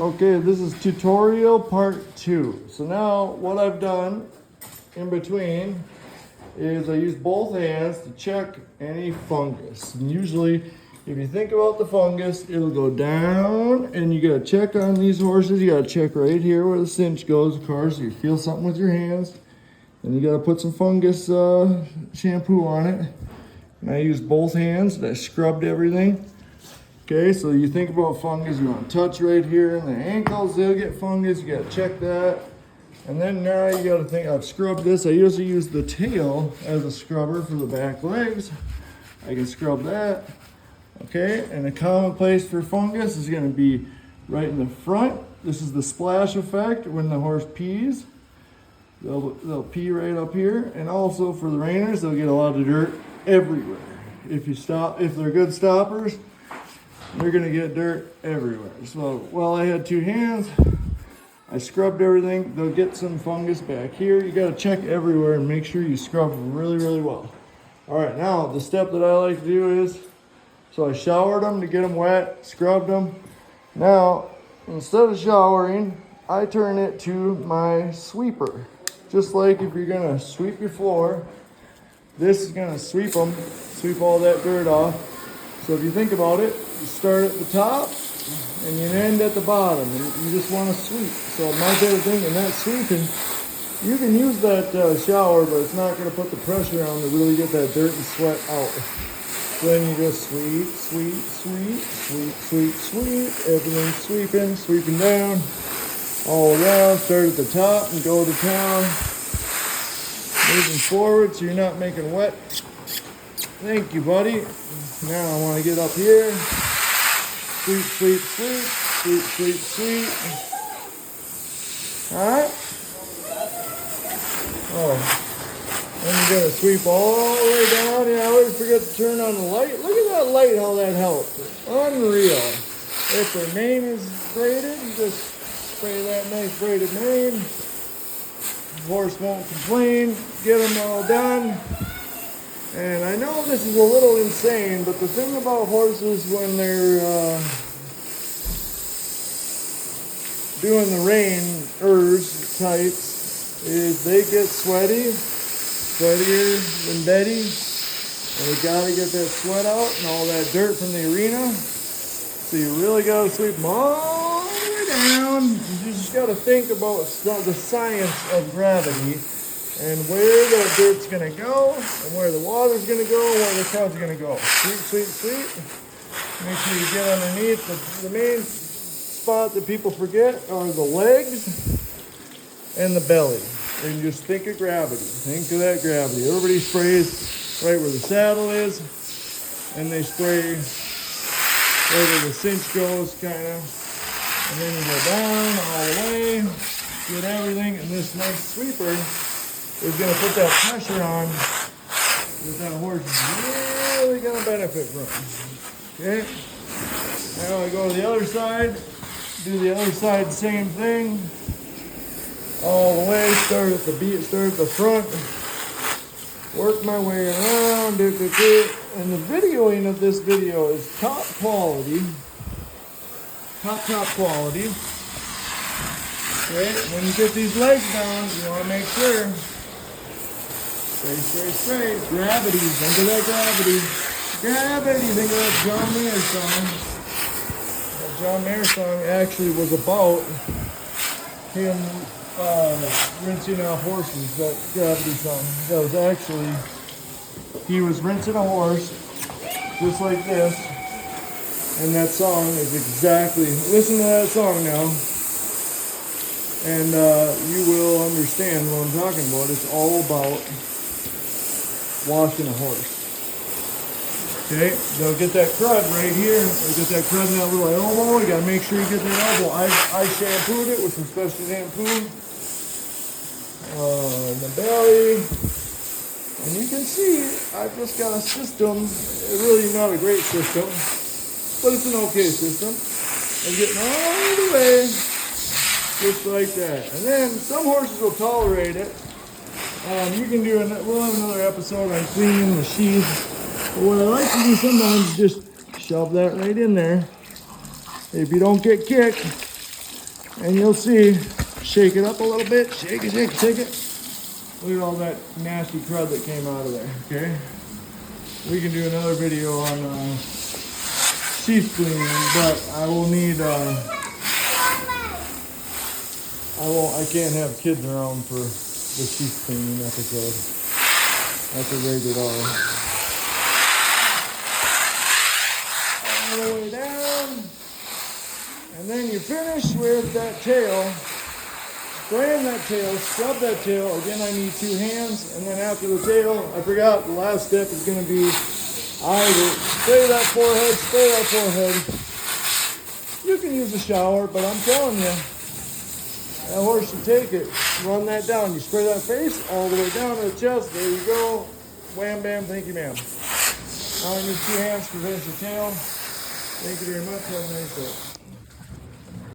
Okay, this is tutorial part 2. So now what I've done in between is I use both hands to check any fungus. And usually if you think about the fungus, it'll go down and you gotta check on these horses. You gotta check right here where the cinch goes, of course. You feel something with your hands. And you gotta put some fungus shampoo on it. And I used both hands, I scrubbed everything. Okay, so you think about fungus, you want to touch right here in the ankles, they'll get fungus, you got to check that. And then now you got to think, I've scrubbed this. I usually use the tail as a scrubber for the back legs. I can scrub that. Okay, and a common place for fungus is going to be right in the front. This is the splash effect when the horse pees. They'll pee right up here. And also for the reiners, they'll get a lot of dirt everywhere. If they're good stoppers, they're gonna get dirt everywhere. So, well, I had two hands. I scrubbed everything. They'll get some fungus back here. You gotta check everywhere and make sure you scrub really, really well. All right, now the step that I like to do is, so I showered them to get them wet, scrubbed them. Now, instead of showering, I turn it to my sweeper. Just like if you're gonna sweep your floor, this is gonna sweep all that dirt off. So if you think about it, you start at the top and you end at the bottom, and you just want to sweep. So my favorite thing in that sweeping, you can use that shower, but it's not going to put the pressure on to really get that dirt and sweat out. So then you just sweep, sweep, sweep, sweep, sweep, sweep, everything sweeping down, all around. Start at the top and go to town. Moving forward so you're not making wet. Thank you, buddy. Now I want to get up here. Sweep, sweep, sweep, sweep, sweep, sweep. All right. Oh, then you gotta sweep all the way down. Yeah, I always forget to turn on the light. Look at that light, how that helps. Unreal. If their mane is braided, you just spray that nice braided mane. The horse won't complain. Get them all done. And I know this is a little insane, but the thing about horses when they're doing the reiners types is they get sweatier than Betty. And we gotta get that sweat out and all that dirt from the arena. So you really gotta sweep them all the way down. You just gotta think about the science of gravity and where the dirt's gonna go, and where the water's gonna go, and where the crowd's gonna go. Sweep, sweep, sweep. Make sure you get underneath. The main spot that people forget are the legs and the belly. And just think of gravity. Think of that gravity. Everybody sprays right where the saddle is, and they spray right where the cinch goes, kind of. And then you go down all the way, get everything, and this nice sweeper is going to put that pressure on that that horse is really going to benefit from. Okay? Now I go to the other side, do the other side, same thing. All the way, start at the front, work my way around, and the videoing of this video is top quality. Top quality. Okay, when you get these legs down, you want to make sure. Straight. Gravity. Think of that gravity. Gravity. Think of that John Mayer song. That John Mayer song actually was about him rinsing out horses. That gravity song. That was actually, he was rinsing a horse just like this. And that song is exactly, listen to that song now. And you will understand what I'm talking about. It's all about washing a horse. Okay, they'll get that crud right here. They'll get that crud in that little elbow. You gotta make sure you get that elbow. I shampooed it with some special shampoo. In the belly. And you can see, I've just got a system. It's really not a great system, but it's an okay system. I'm getting all the way. Just like that. And then some horses will tolerate it. You can do, we'll have another episode on cleaning the sheath. But what I like to do sometimes is just shove that right in there. If you don't get kicked, And you'll see, shake it up a little bit, shake it, shake it, shake it. Look at all that nasty crud that came out of there, okay? We can do another video on sheath cleaning, but I will need, I can't have kids around for the sheath cleaning episode. That's a rated R. All the way down. And then you finish with that tail. Strand that tail, scrub that tail. Again, I need 2 hands. And then after the tail, I forgot the last step is going to be either spray that forehead, spray that forehead. You can use a shower, but I'm telling you, that horse should take it. Run that down. You spray that face all the way down to the chest. There you go. Wham, bam, thank you, ma'am. Now I need 2 hands to finish the tail. Thank you very much. Have a nice day.